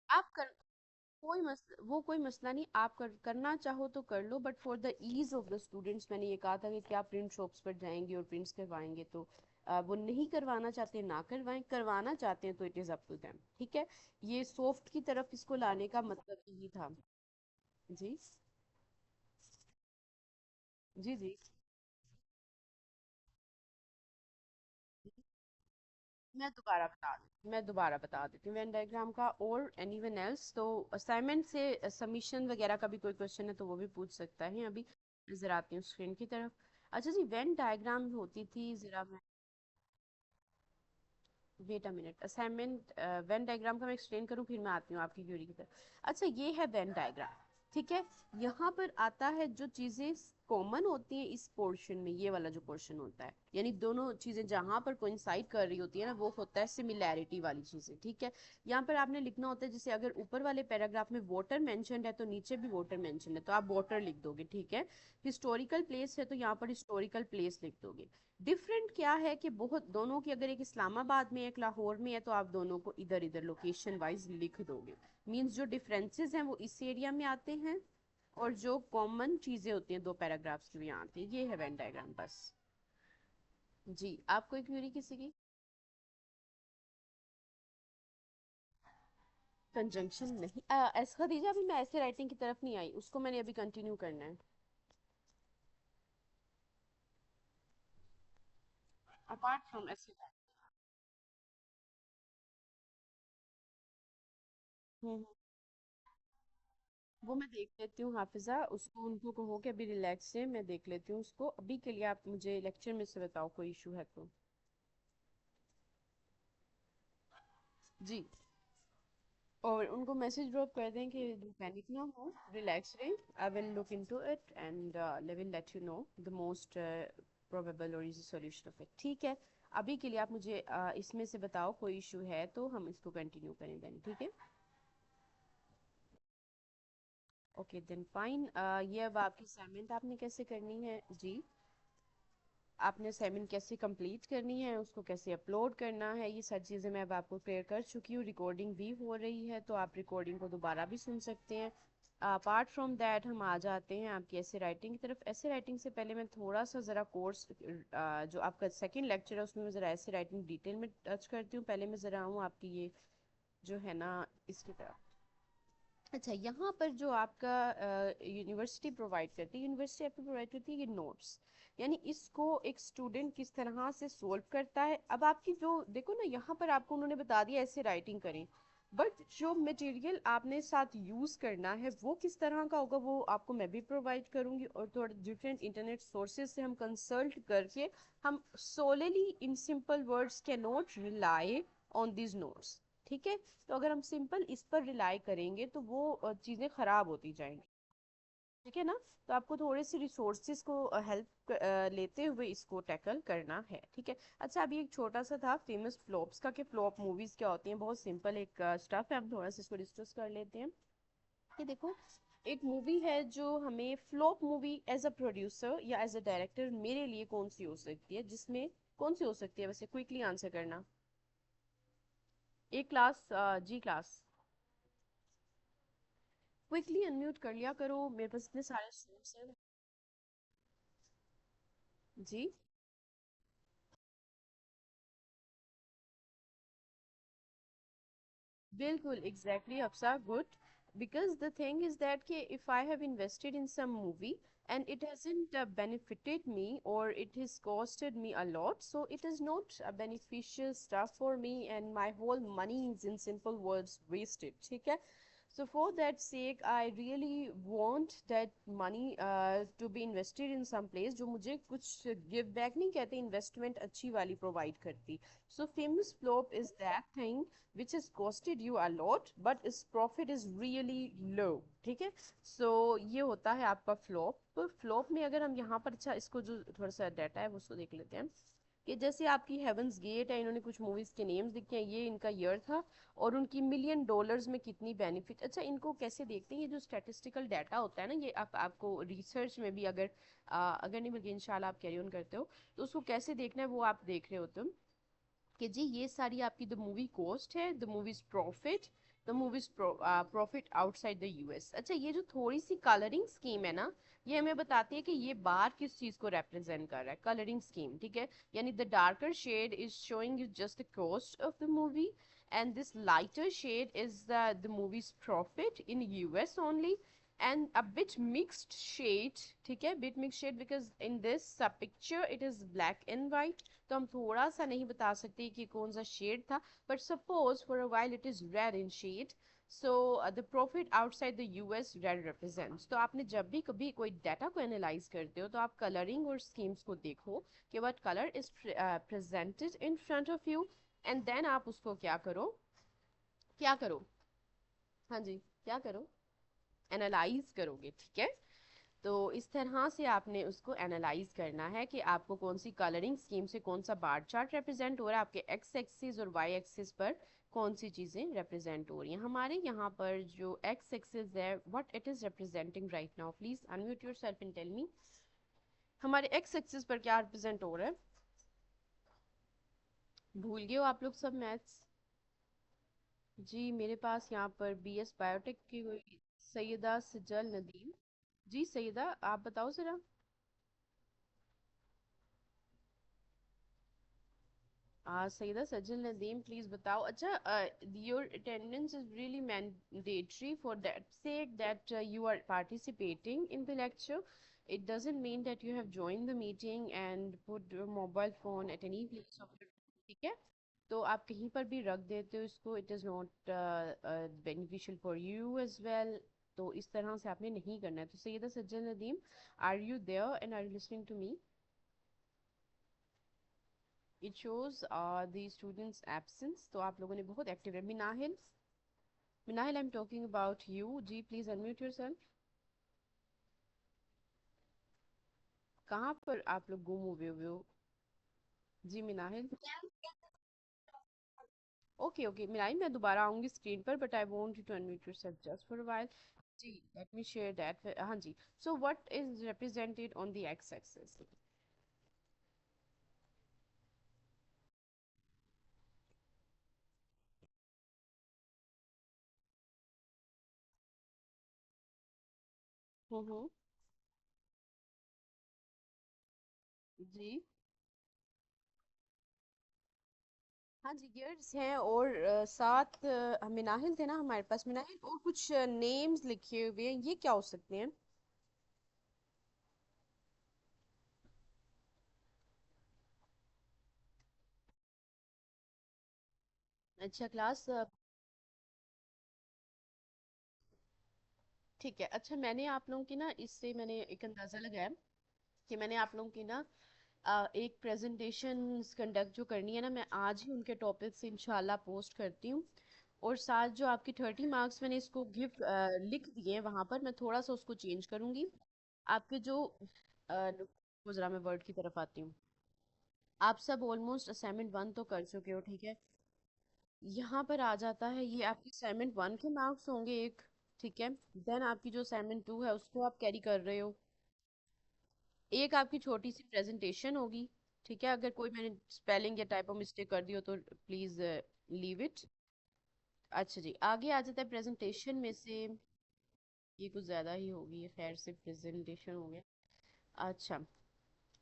आप कर, वो कोई मसला नहीं, आप करना चाहो तो कर लो, but for the ease of the students मैंने ये कहा था कि क्या प्रिंट शॉप्स पर जाएंगे और प्रिंट्स करवाएंगे, तो वो नहीं करवाना चाहते ना करवाएं, करवाना चाहते हैं तो it is up to them, ठीक है। ये सॉफ्ट की तरफ इसको लाने का मतलब यही था। जी जी जी। मैं दोबारा बता देती हूँ वेन डायग्राम का, और एनीवन एल्स तो असाइनमेंट से सबमिशन वगैरह का भी कोई क्वेश्चन है तो वो भी पूछ सकता है। अभी नजर आती हूँ स्क्रीन की तरफ। अच्छा जी, वेन डायग्राम होती थी, जरा मैं, wait a minute, assignment Venn diagram का मैं एक्सप्लेन करूँ फिर मैं आती हूँ आपकी क्वेरी की तरफ। अच्छा, ये है वेन डायग्राम, ठीक है। यहाँ पर आता है जो चीजें कॉमन होती हैं इस पोर्शन में, ये वाला जो पोर्शन होता है, यानी दोनों चीजें जहां पर कोइंसाइड कर रही होती है ना, वो होता है सिमिलैरिटी वाली चीजें, ठीक है। यहाँ पर आपने लिखना होता है, जैसे अगर ऊपर वाले पैराग्राफ में वाटर मेंशन्ड है तो नीचे भी वाटर मेंशन्ड है, तो आप वाटर लिख दोगे, ठीक है। हिस्टोरिकल प्लेस है तो यहाँ पर हिस्टोरिकल प्लेस लिख दोगे। डिफरेंट क्या है कि बहुत दोनों की, अगर एक इस्लामाबाद में एक लाहौर में है तो आप दोनों को इधर इधर लोकेशन वाइज लिख दोगे। मींस जो डिफरेंसेस हैं वो इस एरिया में आते हैं, और जो कॉमन चीजें होती हैं दो पैराग्राफ्स की यहाँ आती है। ये है वेन डायग्राम बस। जी, आपको एक क्वेरी किसी की? कंजंक्शन नहीं, ऐसा खदीजा, अभी मैं ऐसे राइटिंग की तरफ नहीं आई, उसको मैंने अभी कंटिन्यू करना है। अपार्ट फ्रॉम ऐसे, हम्म, वो मैं देख लेती हूँ हाफिजा, उसको उनको कहो कि अभी रिलैक्स है, मैं देख लेती हूँ उसको। अभी के लिए आप मुझे लेक्चर में से बताओ कोई इशू है तो। जी, और उनको मैसेज ड्रॉप कर दें कि पैनिक ना हो, रिलैक्स रहें, I will look into it and will let you know the most probable और इजी सॉल्यूशन ऑफ इट, ठीक है। अभी के लिए आप मुझे इसमें से बताओ कोई इशू है तो हम इसको कंटिन्यू करें देन, ठीक है। Okay then fine. ये अब आपकी असाइनमेंट आपने कैसे करनी है जी, आपने असाइनमेंट कैसे कंप्लीट करनी है, उसको कैसे अपलोड करना है, ये सारी चीज़ें मैं अब आपको क्लियर कर चुकी हूँ। रिकॉर्डिंग भी हो रही है तो आप रिकॉर्डिंग को दोबारा भी सुन सकते हैं। अपार्ट फ्रॉम दैट हम आ जाते हैं आपकी ऐसे राइटिंग की तरफ। ऐसे राइटिंग से पहले मैं थोड़ा सा ज़रा कोर्स जो आपका सेकेंड लेक्चर है उसमें मैं ज़रा ऐसे राइटिंग डिटेल में टच करती हूँ। पहले मैं ज़रा आऊँ आपकी ये जो है ना इसकी तरफ। अच्छा, यहाँ पर जो आपका यूनिवर्सिटी प्रोवाइड करती है, यूनिवर्सिटी आपको प्रोवाइड करती है ये नोट्स, यानी इसको एक स्टूडेंट किस तरह से सोल्व करता है। अब आपकी जो देखो ना, यहाँ पर आपको उन्होंने बता दिया ऐसे राइटिंग करें, बट जो मटेरियल आपने साथ यूज करना है वो किस तरह का होगा वो आपको मैं भी प्रोवाइड करूंगी, और थोड़ा डिफरेंट इंटरनेट सोर्सेज से हम कंसल्ट करके हम solely in simple words can not rely on these notes, ठीक है। तो अगर हम सिंपल इस पर रिलाई करेंगे तो वो चीज़ें ख़राब होती जाएंगी, ठीक है ना। तो आपको थोड़े से रिसोर्सेज को हेल्प लेते हुए इसको टैकल करना है, ठीक है। अच्छा, अभी एक छोटा सा था फेमस फ्लॉप्स का, कि फ्लॉप मूवीज क्या होती हैं, बहुत सिंपल एक स्टफ है, हम थोड़ा सा इसको डिस्कस कर लेते हैं। कि देखो, एक मूवी है जो हमें flop movie as a producer या एज अ डायरेक्टर मेरे लिए कौन सी हो सकती है, जिसमें कौन सी हो सकती है, वैसे क्विकली आंसर करना। ए क्लास, जी क्लास। क्विकली अनम्यूट कर लिया करो, मेरे पास इतने सारे स्टूडेंट्स हैं। जी। बिल्कुल exactly अफसा, good. Because the thing is that कि if I have invested in some movie and it hasn't benefited me or it has costed me a lot, so it is not a beneficial stuff for me and my whole money is in simple words wasted, ठीक है। So for that sake I really want that money to be invested in some place जो मुझे कुछ give back नहीं कहते, investment अच्छी वाली provide करती। So famous flop is that thing which has costed you a lot but its profit is really low, ठीक है। So ये होता है आपका flop। flop में अगर हम यहाँ पर, अच्छा इसको जो थोड़ा सा डाटा है वो उसको देख लेते हैं कि जैसे आपकी हेवंस गेट है, इन्होंने कुछ मूवीज के नेम्स लिखे हैं, ये इनका ईयर था और उनकी मिलियन डॉलर्स में कितनी बेनिफिट। अच्छा इनको कैसे देखते हैं, ये जो स्टैटिस्टिकल डाटा होता है ना, ये आपको रिसर्च में भी अगर अगर नहीं बल्कि इंशाल्लाह आप कैरी ऑन करते हो तो उसको कैसे देखना है वो आप देख रहे होते हो कि जी ये सारी आपकी द मूवी कॉस्ट है, the movies profit, the movies profit outside the US. अच्छा ये जो थोड़ी सी कलरिंग स्कीम है ना, ये हमें बताती है कि ये बार किस चीज को रिप्रेजेंट कर रहा है, कलरिंग स्कीम, ठीक है। यानी the darker shade is showing you just the cost of the movie and this lighter shade is the movie's profit in US only, and a bit mixed shade, ठीक है, bit mixed shade because in this picture it is black and white, तो हम थोड़ा सा नहीं बता सकते कि कौन सा शेड था, but suppose for a while it is red in shade, so the profit outside the US red represents। तो आपने जब भी कभी कोई डाटा को एनालाइज करते हो तो आप कलरिंग और स्कीम्स को देखो कि what color is presented in front of you, and then आप उसको क्या करो, क्या करो, हाँ जी, क्या करो, एनालाइज करोगे, ठीक है। तो इस तरह से आपने उसको एनालाइज करना है कि आपको कौन सी कलरिंग स्कीम से कौन सा बार चार्ट रिप्रेजेंट हो रहा है, आपके एक्स एक्सिस और वाई एक्सिस पर कौन सी चीजें रिप्रेजेंट हो रही हैं। हमारे यहाँ पर जो एक्स एक्सिस है, what it is representing right now, please unmute yourself and tell me. हमारे एक्स एक्सिस पर क्या रिप्रेजेंट हो रहा है, भूल गए हो आप लोग सब मैथ्स। जी मेरे पास यहाँ पर बीएस बायोटेक की कोई सैयदा सजल नदीम। जी सैयदा आप बताओ जरा। सईदा सजल नदीम प्लीज बताओ। अच्छा your attendance is really mandatory for that sake that you are participating in the lecture, it doesn't mean that you have joined the meeting and put your mobile phone at any place of your, ठीक है। तो आप कहीं पर भी रख देते हो इसको, it is not beneficial for you as well। तो इस तरह से आपने नहीं करना है। तो Syeda Sajjal Nadeem, are you there and are you listening to me? It shows the students absence, तो आप लोगों ने बहुत एक्टिव है। Minahil, Minahil I am talking about you, जी प्लीज अनम्यूट योरसेल्फ। कहाँ पर आप लोग गुम हुए हो? जी मिनाहिल। ओके ओके मिनाहिल, मैं दोबारा आऊंगी स्क्रीन पर, but I want you to unmute yourself just for a while. जी लेट मी शेयर दैट, हाँ जी। So what is represented on the X axis? हम्म। जी हाँ जी, गियर्स हैं और साथ मिनाहिल थे ना हमारे पास, मिनाहिल और कुछ नेम्स लिखे हुए हैं, ये क्या हो सकते हैं? अच्छा क्लास, ठीक है। अच्छा मैंने आप लोगों की ना, इससे मैंने एक अंदाज़ा लगाया कि मैंने आप लोगों की ना एक प्रेजेंटेशन कंडक्ट जो करनी है ना, मैं आज ही उनके टॉपिक से इंशाल्लाह पोस्ट करती हूँ। और साथ जो आपकी 30 मार्क्स मैंने इसको गिव लिख दिए हैं वहाँ पर, मैं थोड़ा सा उसको चेंज करूँगी। आपके जो गुजरा, मैं वर्ड की तरफ आती हूँ। आप सब ऑलमोस्ट असाइनमेंट 1 तो कर चुके हो, ठीक है। यहाँ पर आ जाता है, ये आपके असाइनमेंट 1 के मार्क्स होंगे एक, ठीक है। देन आपकी जो असाइनमेंट 2 है उसको आप कैरी कर रहे हो। एक आपकी छोटी सी प्रेजेंटेशन होगी। ठीक है, अगर कोई मैंने स्पेलिंग या टाइपो मिस्टेक कर दी हो तो प्लीज लीव इट। अच्छा जी, आगे आ जाता है प्रेजेंटेशन में से। ये कुछ ज्यादा ही होगी, ये खैर से प्रेजेंटेशन हो गया। अच्छा।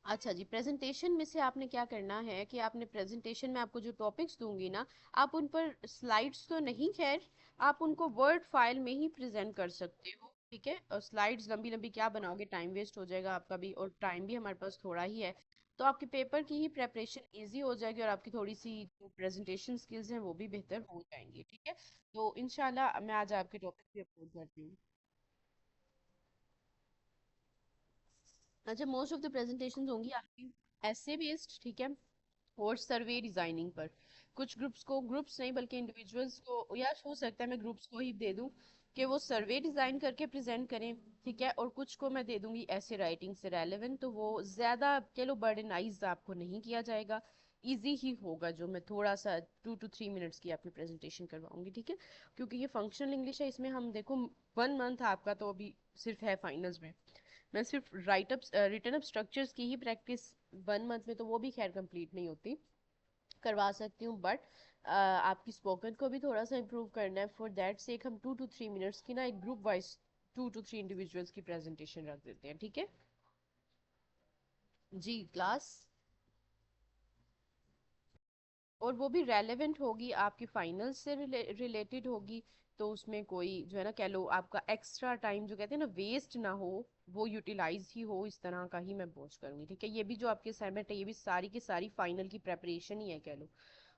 अच्छा जी, प्रेजेंटेशन में से आपने क्या करना है कि आपने प्रेजेंटेशन में आपको जो टॉपिक्स दूंगी ना, आप उन पर स्लाइड्स तो नहीं, खैर आप उनको वर्ड फाइल में ही प्रेजेंट कर सकते हो। ठीक है, और स्लाइड्स लंबी लंबी क्या बनाओगे, टाइम वेस्ट हो जाएगा आपका भी, और टाइम भी हमारे पास थोड़ा ही है। तो आपके पेपर की ही प्रेपरेशन इजी हो जाएगी और आपकी थोड़ी सी जो प्रेजेंटेशन स्किल्स हैं वो भी बेहतर हो जाएंगी। ठीक है, तो इंशाल्लाह मैं आज आपके टॉपिक पे अपलोड करती हूँ। अच्छा, मोस्ट ऑफ द प्रेजेंटेशंस होंगी आपकी ऐसे बेस्ड, ठीक है, और सर्वे डिजाइनिंग पर। कुछ ग्रुप्स को, ग्रुप्स नहीं बल्कि इंडिविजुअल्स को, या हो सकता है मैं ग्रुप्स को ही दे दूं कि वो सर्वे डिजाइन करके प्रेजेंट करें। ठीक है, और कुछ को मैं दे दूंगी ऐसे राइटिंग से रेलेवेंट, तो वो ज्यादा चलो बर्डनाइज आपको नहीं किया जाएगा, इजी ही होगा। जो मैं थोड़ा सा 2 to 3 मिनट्स की आपकी प्रेजेंटेशन करवाऊंगी। ठीक है, क्योंकि ये फंक्शनल इंग्लिश है, इसमें हम देखो 1 मंथ आपका तो अभी सिर्फ है फाइनल्स में। मैं सिर्फ write up written up structures की ही प्रैक्टिस 1 मंथ में, तो वो भी खैर कंप्लीट नहीं होती, करवा सकती हूँ, बट आपकी स्पोकन को भी थोड़ा सा इम्प्रूव करना है। फॉर दैट सेक हम 2 to 3 मिनट्स की ना एक ग्रुप वाइज 2 to 3 इंडिविजुअल्स की प्रेजेंटेशन रख देते हैं। ठीक है जी क्लास, और वो भी रेलेवेंट होगी आपकी फाइनल से रिलेटेड होगी। तो उसमें कोई जो है ना, कह लो आपका एक्स्ट्रा टाइम जो कहते हैं ना वेस्ट ना हो, वो यूटिलाइज ही हो, इस तरह का ही मैं पोस्ट करूंगी। ठीक है, ये भी जो आपकी असाइनमेंट है ये भी सारी की सारी फाइनल की प्रेपरेशन ही है, कह लो।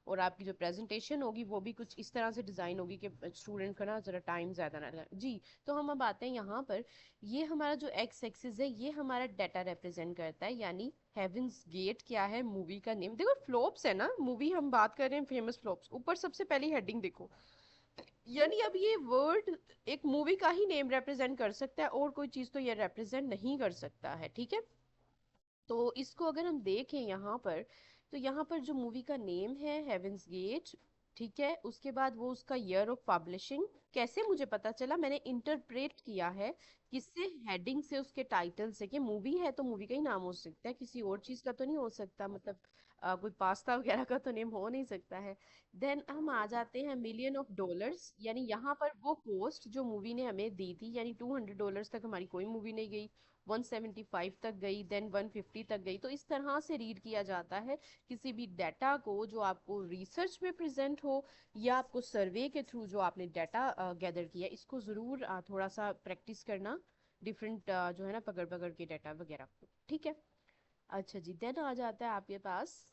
और आपकी जो प्रेजेंटेशन होगी वो भी कुछ इस तरह से डिजाइन होगी कि स्टूडेंट का ना जरा टाइम ज्यादा ना लगे जी। तो हम अब आते हैं यहाँ पर। ये हमारा जो एक्स एक्सिस है ये हमारा डाटा रिप्रेजेंट करता है, यानी हेवंस गेट क्या है, मूवी का नेम। देखो फ्लॉप्स है ना मूवी, हम बात कर रहे हैं फेमस फ्लॉप्स, ऊपर सबसे पहली हेडिंग देखो, यानी अब ये वर्ड एक मूवी का ही नेम रिप्रेजेंट कर सकता है, और कोई चीज तो ये रिप्रेजेंट नहीं कर सकता है। ठीक है, तो इसको अगर हम देखें यहाँ पर, तो यहाँ पर जो मूवी का नेम है हेवंस गेट, ठीक है, उसके बाद वो उसका ईयर ऑफ पब्लिशिंग, कैसे मुझे पता चला, मैंने इंटरप्रेट किया है किससे, हेडिंग से, उसके टाइटल से, कि मूवी है तो मूवी का ही नाम हो सकता है, किसी और चीज का तो नहीं हो सकता, मतलब कोई पास्ता वगैरह का तो नेम हो नहीं सकता है। देन हम आ जाते हैं $1 million, यानी यहाँ पर वो पोस्ट जो मूवी ने हमें दी थी, यानी $200 तक हमारी कोई मूवी नहीं गई, 175 तक गई, देन 150 तक गई। तो इस तरह से रीड किया जाता है किसी भी डाटा को जो आपको रिसर्च में प्रेजेंट हो, या आपको सर्वे के थ्रू जो आपने डाटा गैदर किया, इसको ज़रूर थोड़ा सा प्रैक्टिस करना, डिफरेंट जो है ना पकड़ पकड़ के डाटा वगैरह को। ठीक है, अच्छा जी, देन आ जाता है आपके पास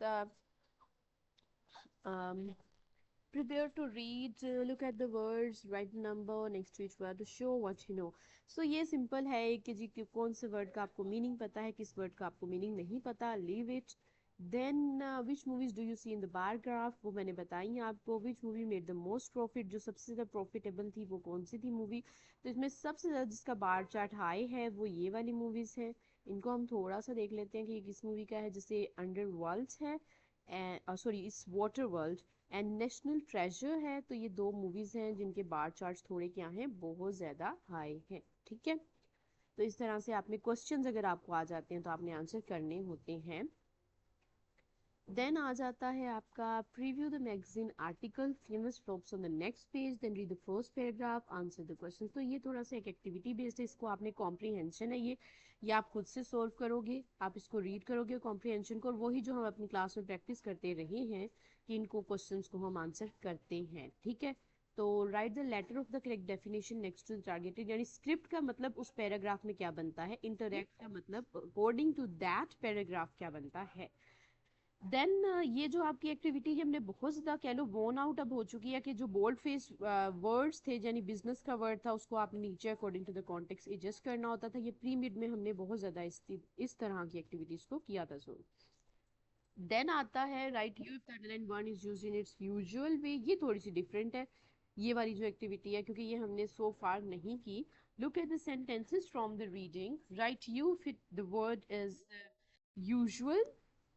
prepare to read, look at the words, write the number next to each word to show what you know. So ये सिंपल है कि जी कि कौन से वर्ड का आपको मीनिंग पता है, किस वर्ड का आपको मीनिंग नहीं पता, leave it. Then which movies do you see in the bar graph, वो मैंने बताई हैं आपको। Which movie made the most profit, जो सबसे ज़्यादा प्रॉफिटेबल थी वो कौन सी थी मूवी। तो इसमें सबसे ज़्यादा जिसका बार चार्ट हाई है वो ये वाली मूवीज़ हैं। इनको हम थोड़ा सा देख लेते हैं कि ये किस मूवी का है, जैसे अंडर वर्ल्ड है, सॉरी इस water world, and national treasure है। तो ये दो मूवीज हैं जिनके बार चार्ट्स थोड़े क्या हैं, बहुत ज़्यादा हाई हैं। ठीक है, तो इस तरह से आपने क्वेश्चंस अगर आपको आ जाते हैं तो आपने आंसर करने होते हैं। देन आ जाता है आपका preview the magazine article famous flops on the next page, then read the first paragraph, answer the question. तो ये थोड़ा सा एक एक्टिविटी बेस्ड है, इसको आपने कॉम्प्रीहेंशन है ये आप खुद से सॉल्व करोगे, आप इसको रीड करोगे कॉम्प्रीहेंशन को, और वही जो हम अपनी क्लास में प्रैक्टिस करते रहे हैं कि इनको क्वेश्चंस को हम आंसर करते हैं। ठीक है, तो write the letter of the correct definition next to targeted, यानी स्क्रिप्ट का मतलब उस पैराग्राफ में क्या बनता है, इंटरैक्ट का मतलब अकॉर्डिंग टू दैट पैराग्राफ क्या बनता है। देन ये जो आपकी एक्टिविटी है हमने बहुत ज़्यादा कह लो वोन आउट अब हो चुकी है, कि जो बोल्ड फेस वर्ड्स थे, यानी बिजनेस का वर्ड था, उसको आपने नीचे according to the context adjust करना होता था। ये प्री मिड में हमने बहुत ज़्यादा इस तरह की एक्टिविटीज़ को किया था। सो देन आता है right you if that one is used in its usual way, ये थोड़ी सी डिफरेंट है ये वाली जो एक्टिविटी है, क्योंकि ये हमने सो फार नहीं की। Look at the sentences from the reading, right you if it the word is usual,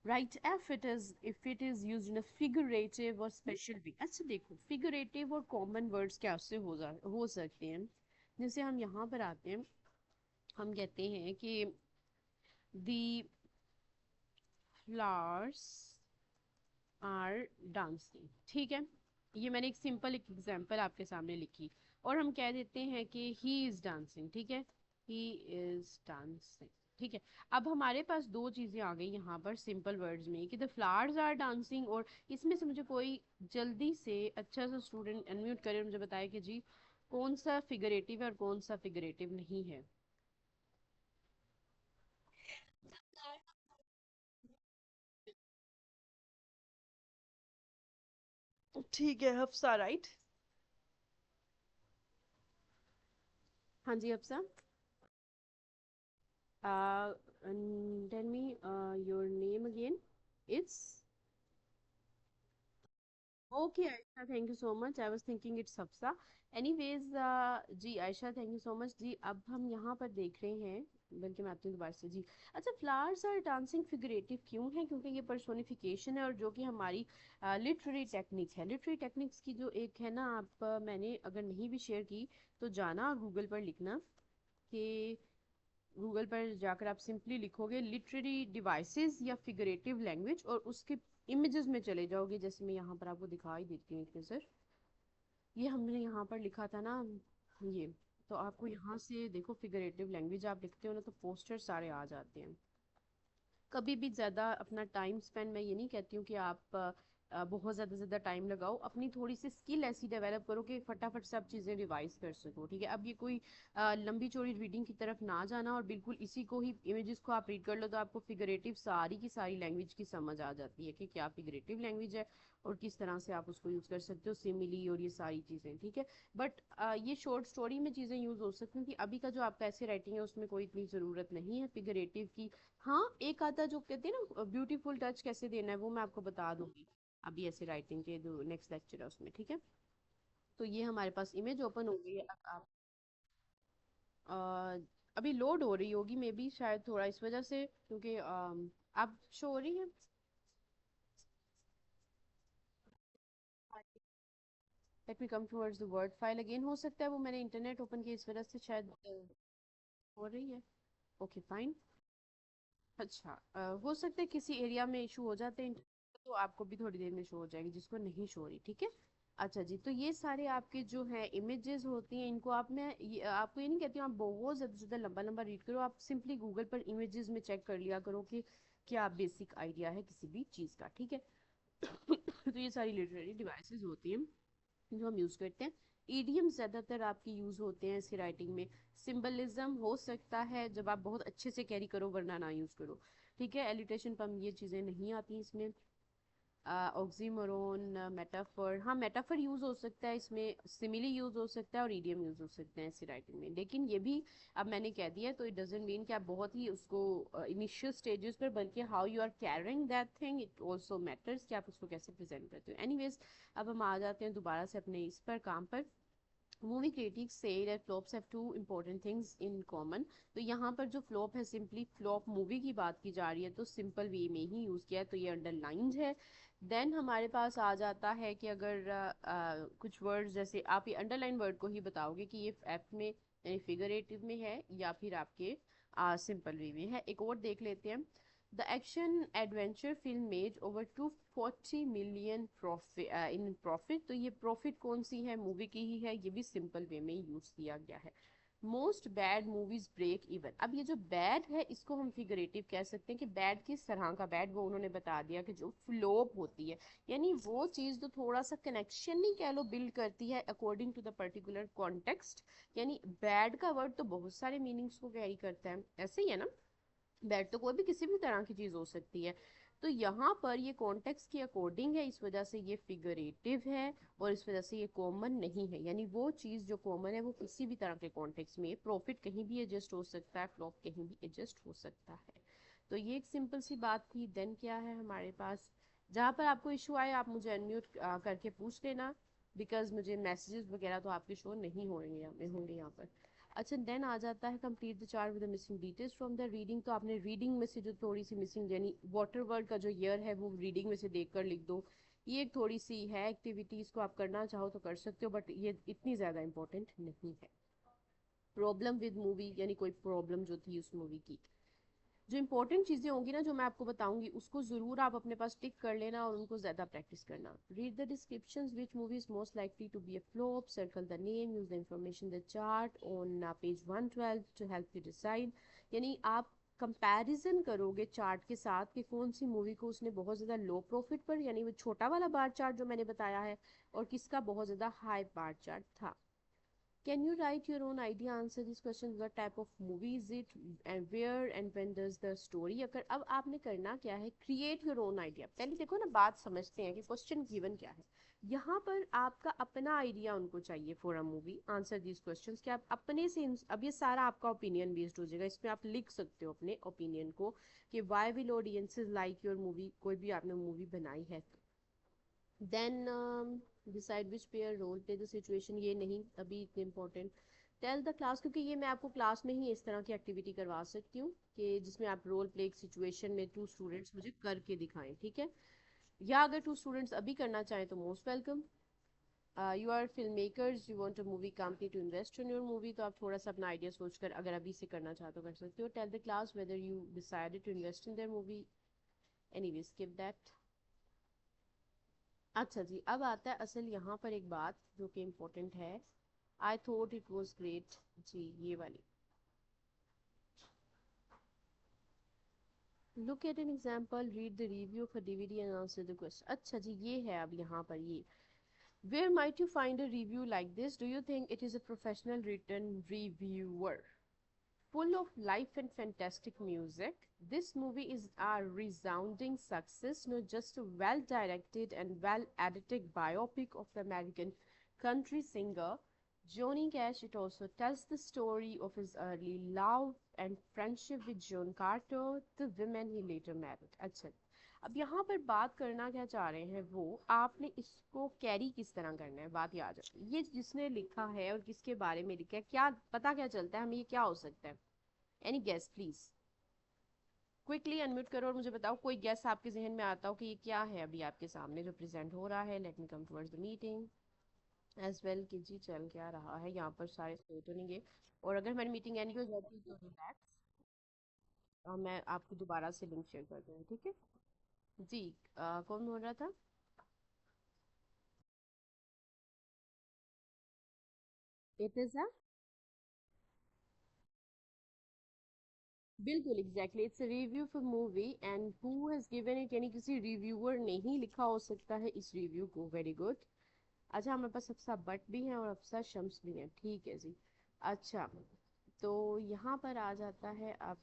right if it is used in a figurative or special way। अच्छा देखो, figurative और common words क्या उससे हो सकते हैं। जैसे हम यहाँ पर आते हैं, हम कहते हैं कि दी फ्लावर्स आर डांसिंग, ठीक है। ये मैंने एक सिंपल एक एग्जांपल आपके सामने लिखी, और हम कह देते हैं कि ही इज डांसिंग, ठीक है, ही इज डांसिंग, ठीक है। अब हमारे पास दो चीजें आ गई यहाँ पर सिंपल वर्ड्स में कि द फ्लावर्स आर डांसिंग, और इसमें से मुझे कोई जल्दी से अच्छा सा स्टूडेंट अनम्यूट करे और मुझे बताए कि जी कौन सा फिगरेटिव है और कौन सा फिगरेटिव नहीं है। ठीक है हफ्सा, राइट। हाँ जी Hafsa. And tell me your name again. It's okay, Aisha. Thank you so much. I was thinking it's Hafsa. Anyways, जी Ayesha, thank you so much जी। अब हम यहाँ पर देख रहे हैं, बल्कि मैं आती हूँ दोबारा से जी। अच्छा, फ्लावर्स और डांसिंग फिगरेटिव क्यों है? क्योंकि ये पर्सोनिफिकेशन है, और जो कि हमारी लिटरेरी टेक्निक है। लिटरेरी टेक्निक्स की जो एक है ना, आप मैंने अगर नहीं भी शेयर की तो जाना और गूगल पर लिखना कि गूगल पर जाकर आप सिंपली लिखोगे लिटरेरी डिवाइसेस या फिगरेटिव लैंग्वेज, और उसके इमेजेस में चले जाओगे। जैसे मैं यहाँ पर आपको दिखाई देती हूँ एक नज़र, ये हमने यहाँ पर लिखा था ना, ये। तो आपको यहाँ से देखो, फिगरेटिव लैंग्वेज आप लिखते हो ना तो पोस्टर सारे आ जाते हैं। कभी भी ज़्यादा अपना टाइम स्पेंड, मैं ये नहीं कहती हूँ कि आप बहुत ज़्यादा टाइम लगाओ, अपनी थोड़ी सी स्किल ऐसी डेवलप करो कि फटाफट सब चीज़ें रिवाइज कर सको, ठीक है। अब ये कोई लंबी चौड़ी रीडिंग की तरफ ना जाना, और बिल्कुल इसी को ही इमेजेस को आप रीड कर लो तो आपको फिगरेटिव सारी की सारी लैंग्वेज की समझ आ जाती है कि क्या फिगरेटिव लैंग्वेज है और किस तरह से आप उसको यूज़ कर सकते हो, सिमिली और ये सारी चीज़ें, ठीक है। बट ये शॉर्ट स्टोरी में चीज़ें यूज़ हो सकती हैं कि अभी का जो आपका ऐसे राइटिंग है उसमें कोई इतनी ज़रूरत नहीं है फिगरेटिव की। हाँ, एक आता जो कहते हैं ना ब्यूटीफुल टच कैसे देना है, वो मैं आपको बता दूंगी अभी ऐसे राइटिंग के जो नेक्स्ट लेक्चर है उसमें, ठीक है। तो ये हमारे पास इमेज ओपन हो गई है। अब आप अभी लोड हो रही होगी मे बी, शायद थोड़ा इस वजह से, क्योंकि आप शो हो रही है। Let me come towards the word file again, हो सकता है वो मैंने इंटरनेट ओपन किया इस वजह से शायद हो रही है। Okay fine. अच्छा, हो सकता है किसी एरिया में इशू हो जाते हैं तो आपको भी थोड़ी देर में शो हो जाएगी, जिसको नहीं शो हो रही, ठीक है। अच्छा जी, तो ये सारे आपके जो है इमेजेस होती हैं, इनको आप, मैं आपको ये नहीं कहती हूँ आप बहुत ज़्यादा ज़्यादा लंबा लंबा रीड करो, आप सिंपली गूगल पर इमेजेस में चेक कर लिया करो कि क्या बेसिक आइडिया है किसी भी चीज़ का, ठीक है। तो ये सारी लिटरेरी डिवाइसेस होती हैं जो हम यूज़ करते हैं। ईडियम ज़्यादातर आपके यूज़ होते हैं इसकी राइटिंग में। सिंबलिज्म हो सकता है जब आप बहुत अच्छे से कैरी करो, वरना ना यूज़ करो, ठीक है। एलिटेशन पम ये चीज़ें नहीं आती इसमें। ऑक्सीमोरोन, मेटाफर, हाँ मेटाफर यूज़ हो सकता है इसमें, सिमिली यूज़ हो सकता है और ईडियम यूज़ हो सकते हैं ऐसी राइटिंग में। लेकिन ये भी अब मैंने कह दिया तो इट डजेंट मीन कि आप बहुत ही उसको इनिशियल स्टेजेस पर, बल्कि how you are carrying that thing it also matters कि आप उसको कैसे प्रेजेंट करते हो। एनीवेज, अब हम आ जाते हैं दोबारा से अपने इस पर काम पर। मूवी क्रिटिक्स से that flops have two important things in common. तो यहाँ पर जो फ्लॉप है, सिंपली फ्लॉप मूवी की बात की जा रही है तो सिंपल वे में ही यूज़ किया है, तो ये अंडरलाइंड है। देन हमारे पास आ जाता है कि अगर कुछ वर्ड्स, जैसे आप ये अंडरलाइन वर्ड को ही बताओगे कि ये एफ में यानी फिगरेटिव में है या फिर आपके सिंपल वे में है। एक और देख लेते हैं। The action adventure film made over 240 million profit in profit. तो ये प्रॉफिट कौन सी है? मूवी की ही है, ये भी सिंपल वे में यूज किया गया है। Most bad movies break even. अब ये जो बैड है इसको हम फिगरेटिव कह सकते हैं कि बैड किस तरह का बैड, वो उन्होंने बता दिया कि जो फ्लोप होती है, यानी वो चीज़ जो थोड़ा सा कनेक्शन नहीं कह लो बिल्ड करती है according to the particular context. यानी बैड का वर्ड तो बहुत सारे मीनिंग्स को कैरी करता है, ऐसे ही है ना। बैड तो कोई भी किसी भी तरह की चीज हो सकती है। तो यहाँ पर ये कॉन्टेक्स्ट के अकॉर्डिंग है, इस वजह से ये फिगरेटिव है, और इस वजह से ये कॉमन नहीं है। यानी वो चीज जो कॉमन है वो किसी भी तरह के कॉन्टेक्स्ट में, प्रॉफिट कहीं भी एडजस्ट हो सकता है, फ्लॉप कहीं भी एडजस्ट हो सकता है। तो ये एक सिंपल सी बात थी। देन क्या है हमारे पास, जहाँ पर आपको इशू आए आप मुझे अनम्यूट करके पूछ लेना, बिकॉज मुझे मैसेजेस वगैरह तो आपके शो नहीं होंगे यहाँ पर। अच्छा, देन आ जाता है complete the chart with the missing details from the reading. तो आपने रीडिंग में से जो थोड़ी सी मिसिंग, यानी वाटर वर्ड का जो ईयर है वो रीडिंग में से देख कर लिख दो। ये एक थोड़ी सी है एक्टिविटी, इसको आप करना चाहो तो कर सकते हो, बट ये इतनी ज़्यादा इंपॉर्टेंट नहीं है। प्रॉब्लम विद मूवी यानी कोई प्रॉब्लम जो थी उस मूवी की। जो इंपॉर्टेंट चीज़ें होंगी ना जो मैं आपको बताऊंगी उसको ज़रूर आप अपने पास टिक कर लेना और उनको ज़्यादा प्रैक्टिस करना। Read the descriptions which movie is most likely to be a flop, circle the name, use the information the chart on page 112 to help you decide. यानी आप कंपैरिजन करोगे चार्ट के साथ कि कौन सी मूवी को उसने बहुत ज़्यादा लो प्रॉफिट पर यानी वो छोटा वाला बार चार्ट जो मैंने बताया है और किसका बहुत ज़्यादा हाई बार चार्ट था। Can you write your own idea? Answer these questions. What type of movie is it, and where and when does the story occur? अब आपने करना क्या है, create your own idea। पहले देखो ना बात समझते हैं कि क्वेश्चन गिवन क्या है। यहाँ पर आपका अपना आइडिया उनको चाहिए for a movie. Answer this questions कि आप अपने से अब ये सारा आपका ओपिनियन बेस्ड हो जाएगा, इसमें आप लिख सकते हो अपने ओपिनियन को कि why will audiences like your movie, कोई भी आपने मूवी बनाई है तो। Then decide which pair role play the situation, ये नहीं अभी इतने इंपॉर्टेंट। टेल द क्लास, क्योंकि ये मैं आपको क्लास में ही इस तरह की एक्टिविटी करवा सकती हूँ कि जिसमें आप रोल प्ले एक सिचुएशन में 2 स्टूडेंट्स मुझे करके दिखाएं, ठीक है। या अगर 2 स्टूडेंट्स अभी करना चाहें तो most welcome. You are film makers, you want a movie company to invest in your movie, तो आप थोड़ा सा अपना आइडिया सोचकर अगर अभी से करना चाहते हो कर सकते हो। Tell the class whether you decided to invest in their movie, anyway skip that. अच्छा जी, अब आता है असल यहाँ पर एक बात जो कि इम्पोर्टेंट है। I thought it was great, जी ये वाली। Look at an example, read the review of a DVD and answer the question. अच्छा जी, ये है अब यहाँ पर ये। Where might you find a review like this, do you think it is a professional written reviewer full of life and fantastic music? This movie is a resounding success, not just a well directed and well edited biopic of the American country singer Johnny Cash. It also tells the story of his early love and friendship with Joan Carter, the woman he later married. अच्छा, अब यहाँ पर बात करना क्या चाह रहे हैं वो, आपने इसको कैरी किस तरह करना है बात याद रखना। ये जिसने लिखा है और किसके बारे में लिखा है, क्या पता क्या चलता है हमें, ये क्या हो सकता है? Any guess please, quickly unmute करो और मुझे बताओ कोई गेस आपके जहन में आता हो कि ये क्या है अभी आपके सामने जो प्रेजेंट हो रहा है। Let me come towards the meeting as well कि जी चल क्या रहा है यहाँ पर, सारे सो तो नहीं गए। और अगर हमारी मीटिंग एंड हो जाती तो रिलैक्स, और मैं आपको दोबारा से लिंक शेयर कर दूँगी, ठीक है जी। कौन बोल रहा था? इट इज अ, बिल्कुल exactly, it's review for movie and who has given it, यानी किसी रिव्यूअर ने ही लिखा हो सकता है इस रिव्यू को। Very good. अच्छा, हमारे पास अफसा बट भी है और अफसा शम्स भी है, ठीक है जी। अच्छा, तो यहाँ पर आ जाता है अब,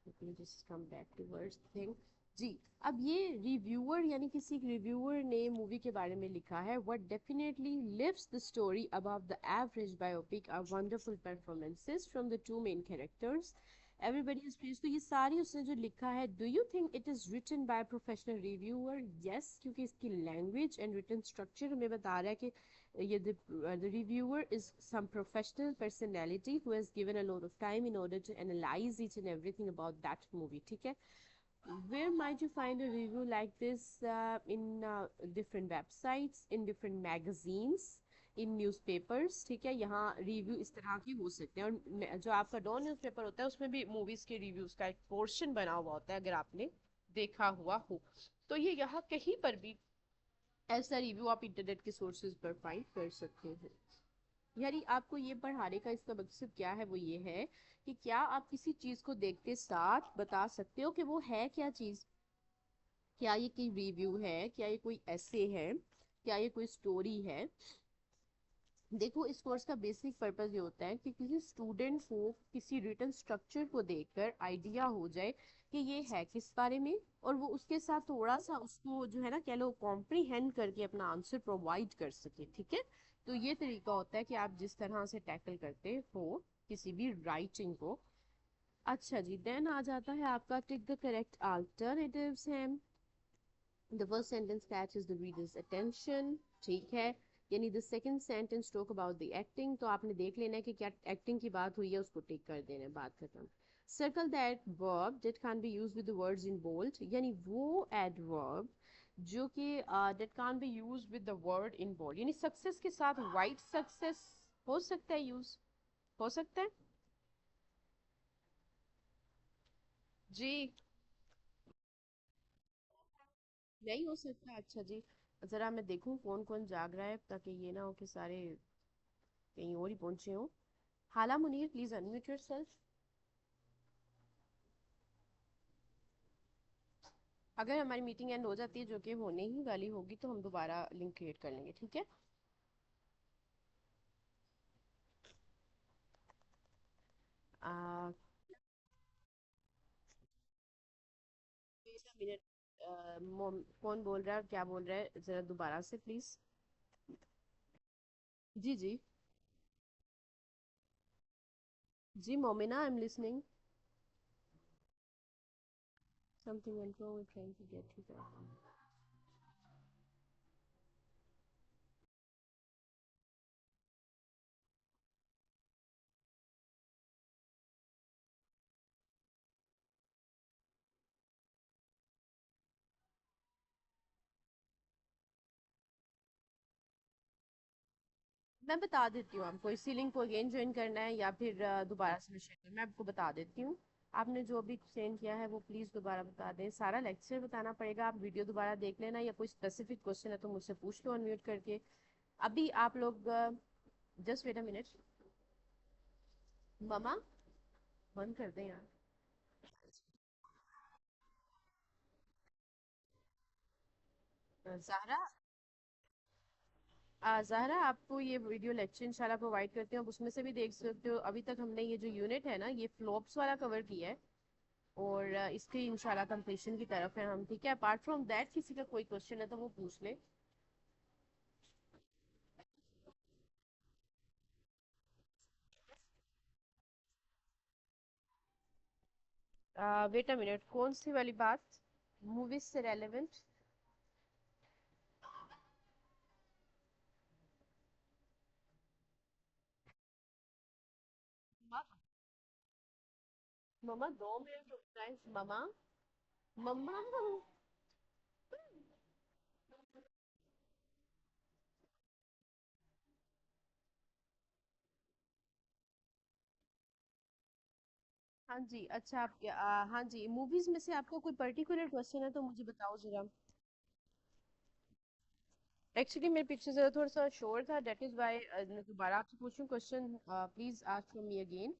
just come back to words thing जी। अब ये रिव्यूअर यानी किसी रिव्यूअर ने मूवी के बारे में लिखा है, what definitely lifts the story above the average biopic are wonderful performances from the two main characters, everybody is please. तो ये सारी उसने जो लिखा है, do you think it is written by professional reviewer? Yes, क्योंकि इसकी लैंग्वेज एंड रिटन स्ट्रक्चर हमें बता रहा है कि yeah, the reviewer is some professional personality who has given a lot of time in order to analyze each and everything about that movie, ठीक है। Where might you find a review like this? In different websites, in different magazines, in newspapers, ठीक है। यहाँ review इस तरह की हो सकते हैं, और जो आपका डॉन न्यूज़पेपर होता है उसमें भी मूवीज के रिव्यूज का एक पोर्शन बना हुआ होता है, अगर आपने देखा हुआ हो। तो ये यहाँ कहीं पर भी ऐसा रिव्यू आप इंटरनेट के सोर्सेज पर फाइंड कर सकते हैं। यानी आपको ये पढ़ाने का इसका मकसद क्या है, वो ये है कि क्या आप किसी चीज को देखते साथ बता सकते हो कि वो है क्या चीज। क्या ये कोई रिव्यू है, क्या ये कोई ऐसे है, क्या ये कोई स्टोरी है। देखो, इस कोर्स का बेसिक पर्पस ये होता है कि किसी स्टूडेंट को किसी रिटन स्ट्रक्चर को देखकर आइडिया हो जाए कि ये है किस बारे में, और वो उसके साथ थोड़ा सा उसको जो है ना कह लो कॉम्प्रीहेंड करके अपना आंसर प्रोवाइड कर सके, ठीक है। तो ये तरीका होता है कि आप जिस तरह से टैकल करते हो किसी भी राइटिंग को। अच्छा जी, देन आ जाता है आपका टिक द करेक्ट अल्टरनेटिव्स हैं। The first sentence catches the reader's attention, ठीक है। यानी the second sentence talk about the acting, तो आपने देख लेना है कि क्या एक्टिंग की बात हुई है, उसको टिक कर देना है, बात खत्म। Circle that verb that can be used with the words in bold, यानी वो adverb जो कि that can't be used with the word in bold, यानी सक्सेस के साथ white success हो सकता है यूज, हो सकता है जी। नहीं हो सकता, अच्छा जी। जरा मैं देखूं कौन कौन जाग रहा है, ताकि ये ना हो कि सारे कहीं और ही पहुंचे हों। हाला मुनीर, प्लीज अनम्यूट योरसेल्फ। अगर हमारी मीटिंग एंड हो जाती है, जो कि होने ही वाली होगी, तो हम दोबारा लिंक क्रिएट कर लेंगे, ठीक है। आ, मिनट, कौन बोल रहा है और क्या बोल रहा है, जरा दोबारा से प्लीज। जी जी। जी Momina, I am listening. Something went wrong with trying to get you. मैं बता देती हूँ आपको, इसी लिंक को अगेन ज्वाइन करना है या फिर दोबारा से शेयर करना, मैं आपको बता देती हूँ। आपने जो भी सेंड किया है वो प्लीज़ दोबारा बता दें। सारा लेक्चर बताना पड़ेगा, आप वीडियो दोबारा देख लेना, या कोई स्पेसिफिक क्वेश्चन है तो मुझसे पूछ लो अनम्यूट करके। अभी आप लोग just wait a minute. Mama, बंद कर दें यार। ज़हरा, ज़हरा आपको ये वीडियो लेक्चर इंशाल्लाह प्रोवाइड करते हैं, आप उसमें से भी देख सकते हो। अभी तक हमने ये जो यूनिट है ना, ये फ्लॉप्स वाला कवर किया है, और इसके इंशाल्लाह कंप्लीशन की तरफ है हम, ठीक है। अपार्ट फ्रॉम दैट किसी का कोई क्वेश्चन है तो वो पूछ ले। वेट अ मिनट, कौन सी वाली बात, मूवीज से रेलेवेंट? मम्मा 2 मिनट रुकना है मम्मा। मम्मा, हाँ जी, अच्छा आप क्या हाँ जी, मूवीज में से आपको कोई पर्टिकुलर क्वेश्चन है तो मुझे बताओ जरा। एक्चुअली मेरे पीछे से थोड़ा सा शोर था, दैट इज व्हाई मैं दोबारा आपसे पूछूं question, please ask from me again.